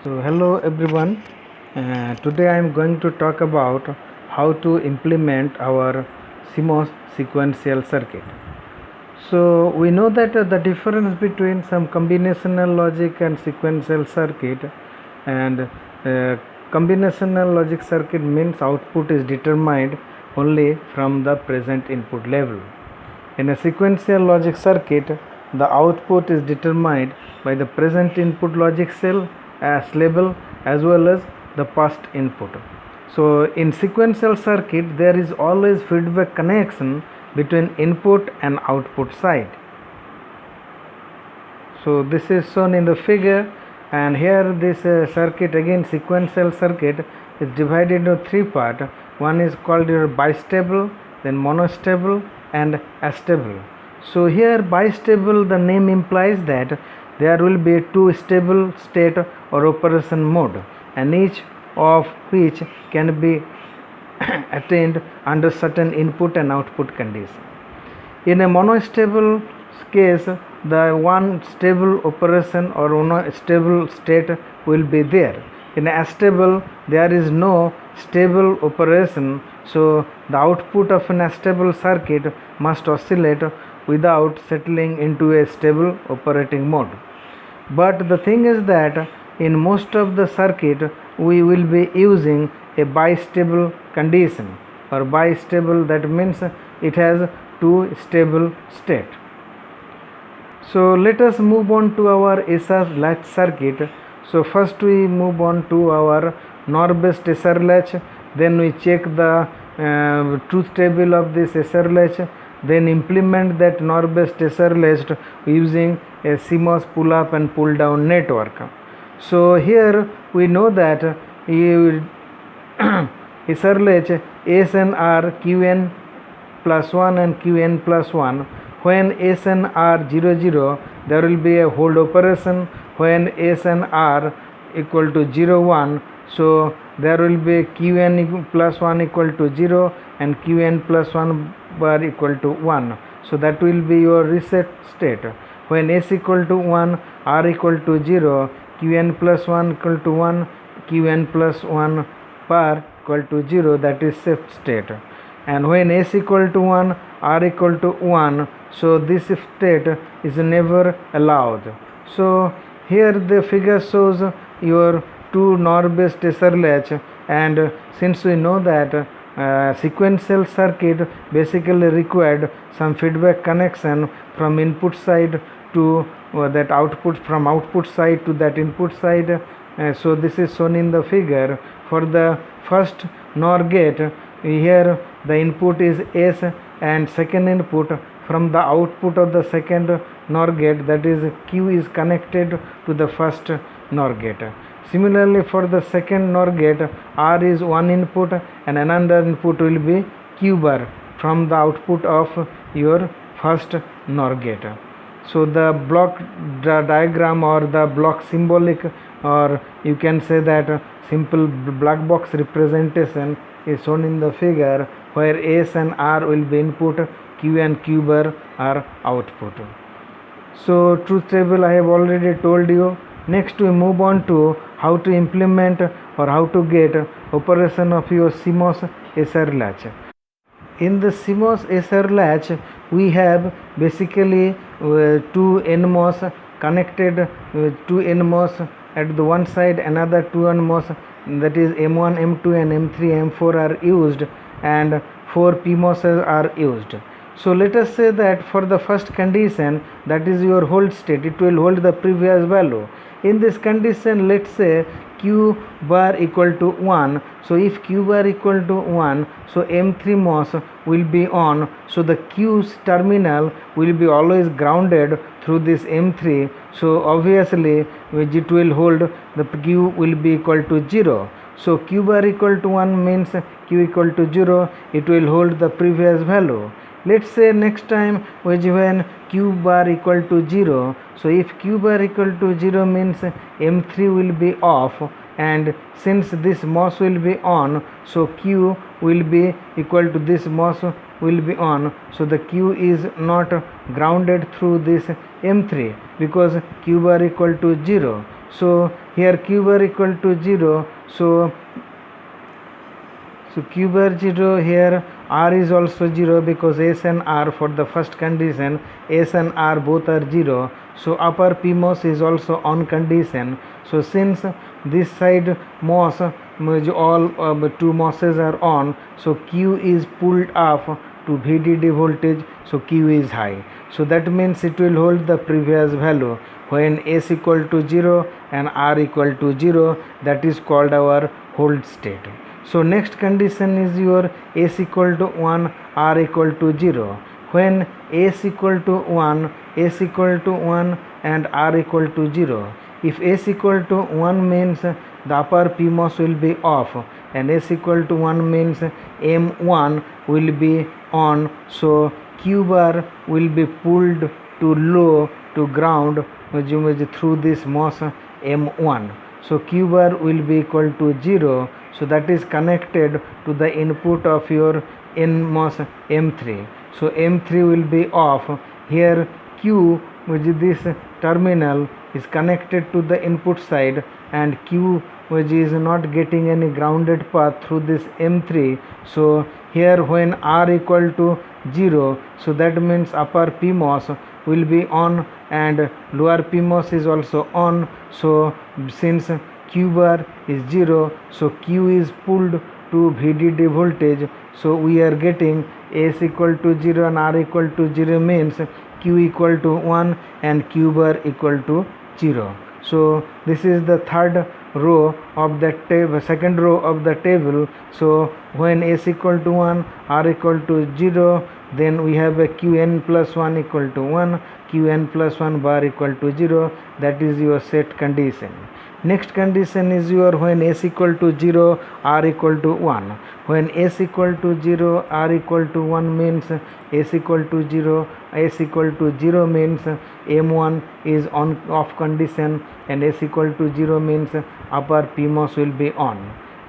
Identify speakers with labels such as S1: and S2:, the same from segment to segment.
S1: So hello everyone. Today I am going to talk about how to implement our CMOS sequential circuit. So we know that the difference between some combinational logic and sequential circuit, and combinational logic circuit means output is determined only from the present input level. In a sequential logic circuit, the output is determined by the present input logic cell as level as well as the past input. So in sequential circuit, there is always feedback connection between input and output side. So this is shown in the figure, and here this circuit, again sequential circuit, is divided into three parts. One is called your bistable, then monostable and astable. So here bistable, the name implies that there will be two stable state or operation mode, and each of which can be attained under certain input and output condition. In a monostable case, the one stable operation or one stable state will be there. In astable, there is no stable operation, so the output of an astable circuit must oscillate without settling into a stable operating mode. But the thing is that in most of the circuit we will be using a bistable condition, or bistable, that means it has two stable state. So let us move on to our SR latch circuit. So first we move on to our NOR based SR latch, then we check the truth table of this SR latch, then implement that NOR based SR latch using a CMOS pull up and pull down network. So here we know that SR latch S and R Qn plus 1 and Qn plus 1. When S and R 0 0, there will be a hold operation. When S and R equal to 0 1, so there will be Qn plus 1 equal to 0 and Qn plus 1 bar equal to 1. So that will be your reset state. When S equal to 1, R equal to 0, Qn plus 1 equal to 1, Qn plus 1 bar equal to 0, that is safe state. And when S equal to 1, R equal to 1, so this state is never allowed. So here the figure shows your two NOR based SR latch, and since we know that sequential circuit basically required some feedback connection from input side to that output, from output side to that input side, so this is shown in the figure. For the first NOR gate, here the input is S, and second input from the output of the second NOR gate, that is Q, is connected to the first NOR gate. Similarly, for the second NOR gate, R is one input and another input will be Q bar from the output of your first NOR gate. So the block diagram, or the block symbolic, or you can say that simple black box representation is shown in the figure, where S and R will be input, Q and Q bar are output. So truth table I have already told you. Next we move on to how to implement or how to get operation of your CMOS SR latch. In the CMOS SR latch, we have basically two NMOS connected, two NMOS at the one side, another two NMOS, that is M1, M2 and M3, M4 are used, and 4 PMOS are used. So let us say that for the first condition, that is your hold state, it will hold the previous value. In this condition, let's say Q bar equal to 1. So if Q bar equal to 1, so M3 MOS will be on, so the Q's terminal will be always grounded through this M3. So obviously it will hold, the Q will be equal to 0. So Q bar equal to 1 means Q equal to 0, it will hold the previous value. Let's say next time when Q bar equal to 0, so if Q bar equal to 0 means M3 will be off, and since this MOS will be on, so Q will be equal to this MOS will be on, so the Q is not grounded through this M3 because Q bar equal to 0. So here q bar equal to 0. So q bar 0, here r is also 0 because s and r, for the first condition s and r both are 0. So upper PMOS is also on condition. So since this side MOS, all two MOSes are on, so q is pulled up to VDD voltage, so q is high. So that means it will hold the previous value when s equal to 0 and r equal to 0. That is called our hold state. So next condition is your s equal to 1, r equal to 0. When s equal to 1, s equal to 1 and r equal to 0. If s equal to 1 means the upper PMOS will be off, and s equal to 1 means M1 will be on. So q bar will be pulled to low to ground through this MOS M1. So q bar will be equal to 0. So that is connected to the input of your NMOS M3. So M3 will be off. Here Q, which is this terminal, is connected to the input side, and Q, which is not getting any grounded path through this M3. So here when R equal to 0, so that means upper PMOS will be on and lower PMOS is also on. So since q bar is 0, so q is pulled to VDD voltage. So we are getting s equal to 0 and r equal to 0 means q equal to 1 and q bar equal to 0. So this is the third row of the table, second row of the table. So when s equal to 1, r equal to 0, then we have a qn plus 1 equal to 1, qn plus 1 bar equal to 0. That is your set condition. Next condition is your when s equal to 0, r equal to 1. When s equal to 0, r equal to 1 means s equal to 0, s equal to 0 means M1 is on off condition, and s equal to 0 means upper PMOS will be on.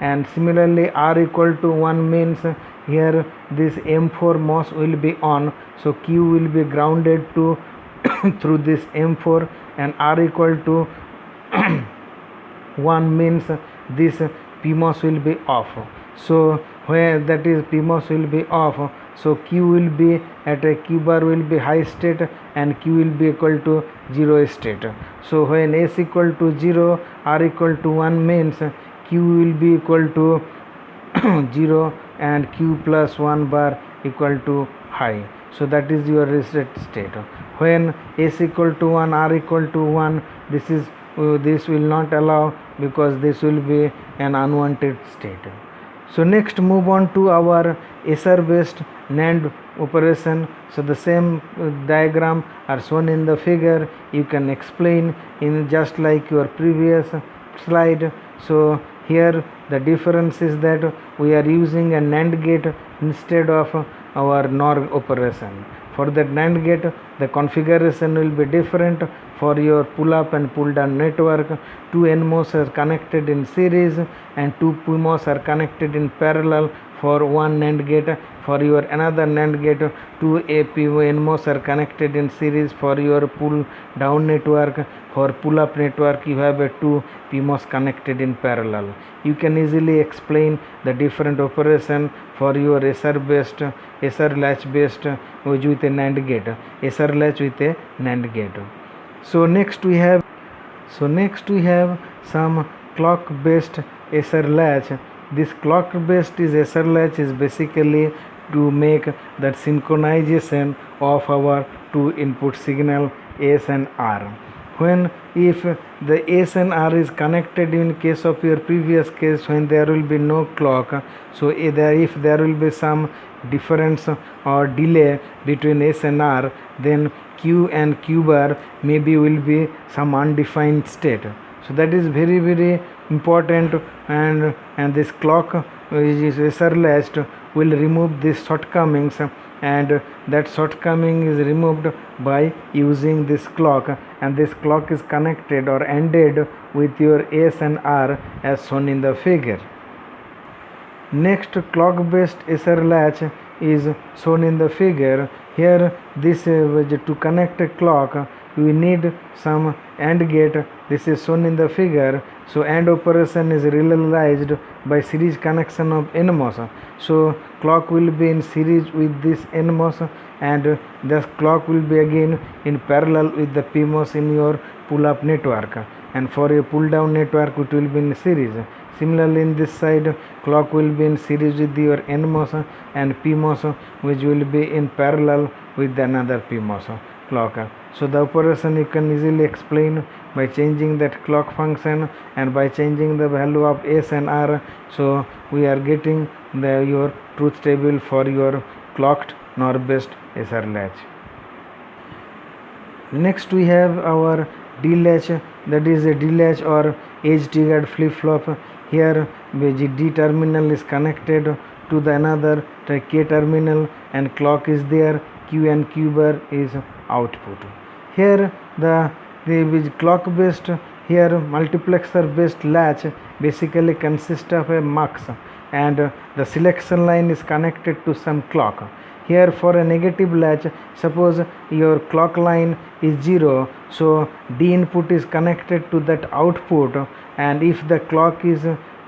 S1: And similarly r equal to 1 means here this M4 MOS will be on. So q will be grounded to through this M4, and r equal to 1 means this PMOS will be off. So where that is PMOS will be off, so q will be at a q bar will be high state and q will be equal to 0 state. So when s equal to 0, r equal to 1 means q will be equal to 0 and q plus 1 bar equal to high. So that is your reset state. When s equal to 1, r equal to 1, this will not allow because this will be an unwanted state. So next move on to our SR based NAND operation. So the same diagram are shown in the figure. You can explain in just like your previous slide. So here the difference is that we are using a NAND gate instead of our NOR operation. For the NAND gate, the configuration will be different. For your pull up and pull down network, 2 NMOS are connected in series and 2 PMOS are connected in parallel for one NAND gate. For your another NAND gate, 2 NMOS are connected in series for your pull down network. For pull up network, you have a 2 PMOS connected in parallel. You can easily explain the different operation for your SR latch based with a NAND gate, SR latch with a NAND gate. So next we have some clock based SR latch. This clock based SR latch is basically to make that synchronization of our two input signal S and R. When if the S and R is connected in case of your previous case, when there will be no clock, so if there will be some difference or delay between S and R, then Q and Q bar maybe will be some undefined state. So that is very very important, and this clock which is SR latched will remove these shortcomings, and that shortcoming is removed by using this clock, and this clock is connected or ended with your S and R as shown in the figure. Next clock based SR latch is shown in the figure. Here this to connect a clock we need some AND gate, this is shown in the figure. So AND operation is realized by series connection of NMOS. So clock will be in series with this NMOS, and the clock will be again in parallel with the PMOS in your pull-up network, and for a pull-down network it will be in series. Similarly, in this side, clock will be in series with your NMOS and PMOS, which will be in parallel with another PMOS clock. So the operation you can easily explain by changing that clock function and by changing the value of S and R. So we are getting your truth table for your clocked NOR based SR latch. Next we have our D latch, that is a D latch or edge triggered flip flop. Here the D terminal is connected to the another K terminal and clock is there, Q and Q bar is output. Here the clock based, here multiplexer based latch basically consists of a mux, and the selection line is connected to some clock. Here for a negative latch, suppose your clock line is 0, so D input is connected to that output, and if the clock is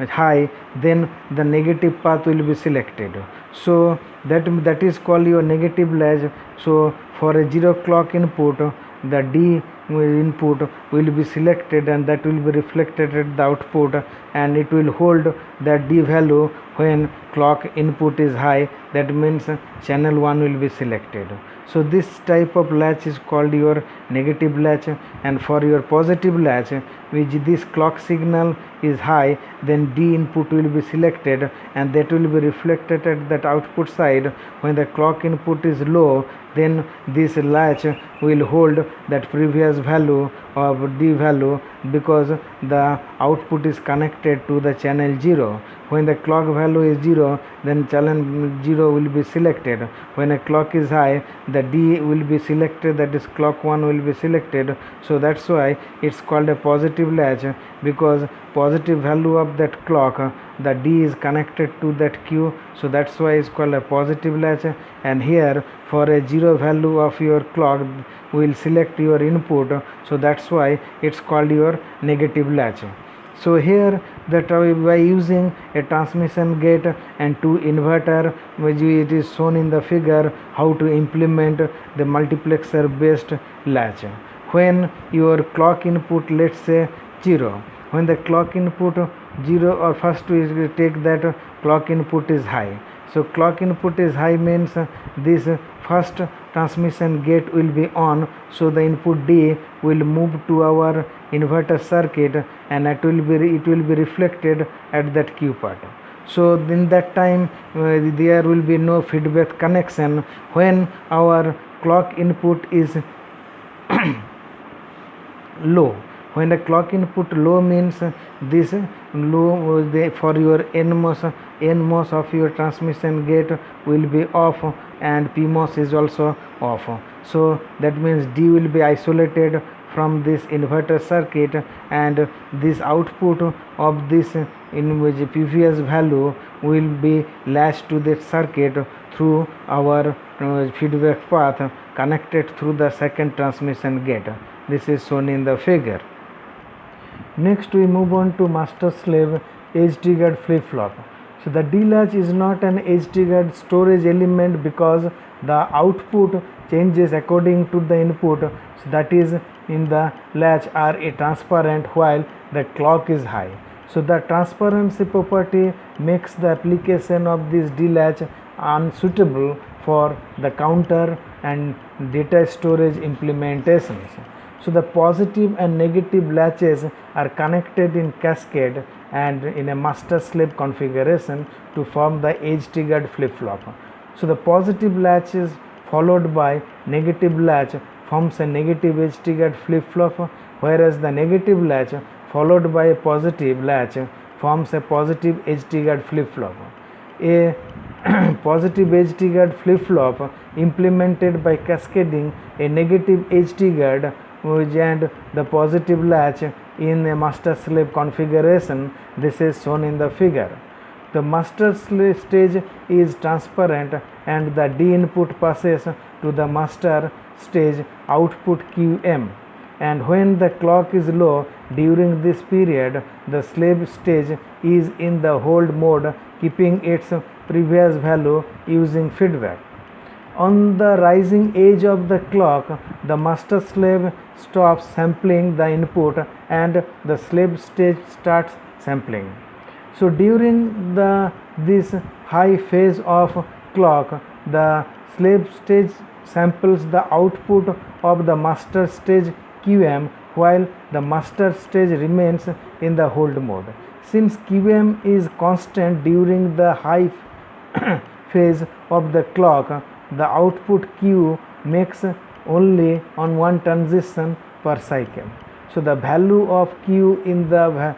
S1: high, then the negative path will be selected. So that is called your negative latch. So for a 0 clock input, the D input will be selected and that will be reflected at the output, and it will hold that D value when clock input is high. That means channel 1 will be selected. So this type of latch is called your negative latch. And for your positive latch, which this clock signal is high, then D input will be selected and that will be reflected at that output side. When the clock input is low, then this latch will hold that previous value of D value, because the output is connected to the channel 0. When the clock value is 0, then channel 0 will be selected. When a clock is high, the D will be selected, that is clock 1 will be selected. So that's why it's called a positive latch, because positive value of that clock, the D is connected to that Q, so that's why it's called a positive latch. And here for a 0 value of your clock will select your input, so that's why it's called your negative latch. So here that by using a transmission gate and 2 inverter, which it is shown in the figure how to implement the multiplexer based latch. When your clock input, let's say 0, when the clock input 0, or first we take that clock input is high. So clock input is high means this first transmission gate will be on, so the input D will move to our inverter circuit and it will be reflected at that Q part. So in that time there will be no feedback connection. When our clock input is low, when the clock input low means this low for your NMOS of your transmission gate will be off and PMOS is also off. So that means D will be isolated from this inverter circuit, and this output of this in which previous value will be latched to that circuit through our feedback path connected through the second transmission gate. This is shown in the figure. Next we move on to master slave edge triggered flip flop. So the D latch is not an edge triggered storage element because the output changes according to the input, so that is in the latch are a transparent while the clock is high. So the transparency property makes the application of this D latch unsuitable for the counter and data storage implementations. So the positive and negative latches are connected in cascade and in a master slave configuration to form the edge triggered flip flop. So the positive latch is followed by negative latch forms a negative edge triggered flip flop, whereas the negative latch followed by a positive latch forms a positive edge triggered flip flop. A positive edge triggered flip flop implemented by cascading a negative edge triggered and the positive latch in a master slave configuration. This is shown in the figure. The master slave stage is transparent and the D input passes to the master stage output QM. and when the clock is low during this period, the slave stage is in the hold mode, keeping its previous value using feedback. On the rising edge of the clock, the master slave stops sampling the input and the slave stage starts sampling. So during this high phase of clock, the slave stage samples the output of the master stage QM while the master stage remains in the hold mode. Since QM is constant during the high phase of the clock, the output Q makes only on one transition per cycle. So the value of Q in the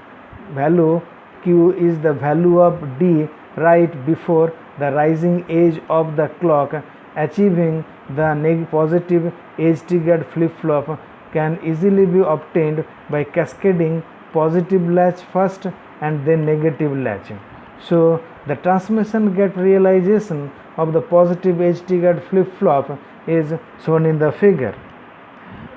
S1: value Q is the value of D right before the rising edge of the clock. Achieving the positive edge triggered flip-flop can easily be obtained by cascading positive latch first and then negative latch. So the transmission gate realization of the positive edge triggered flip-flop is shown in the figure.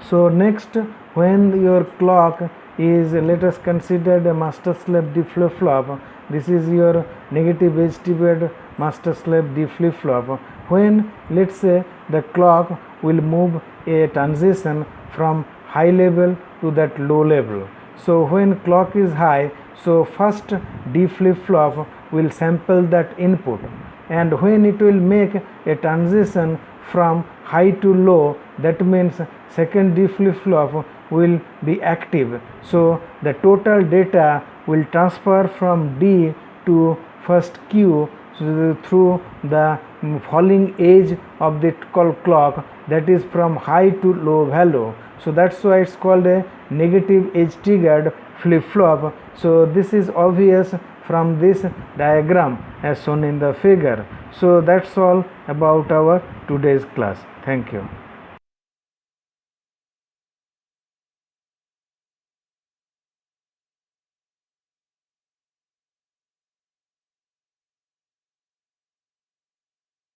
S1: So next, when your clock is, let us consider a master slave D flip-flop. This is your negative edge triggered master slave D flip-flop. When, let's say, the clock will move a transition from high level to that low level. So when clock is high, so first D flip-flop will sample that input, and when it will make a transition from high to low, that means second D flip-flop will be active. So the total data will transfer from D to first Q through the falling edge of the clock, that is from high to low value. So that's why it's called a negative edge triggered flip-flop. So this is obvious from this diagram as shown in the figure. So that's all about our today's class. Thank you.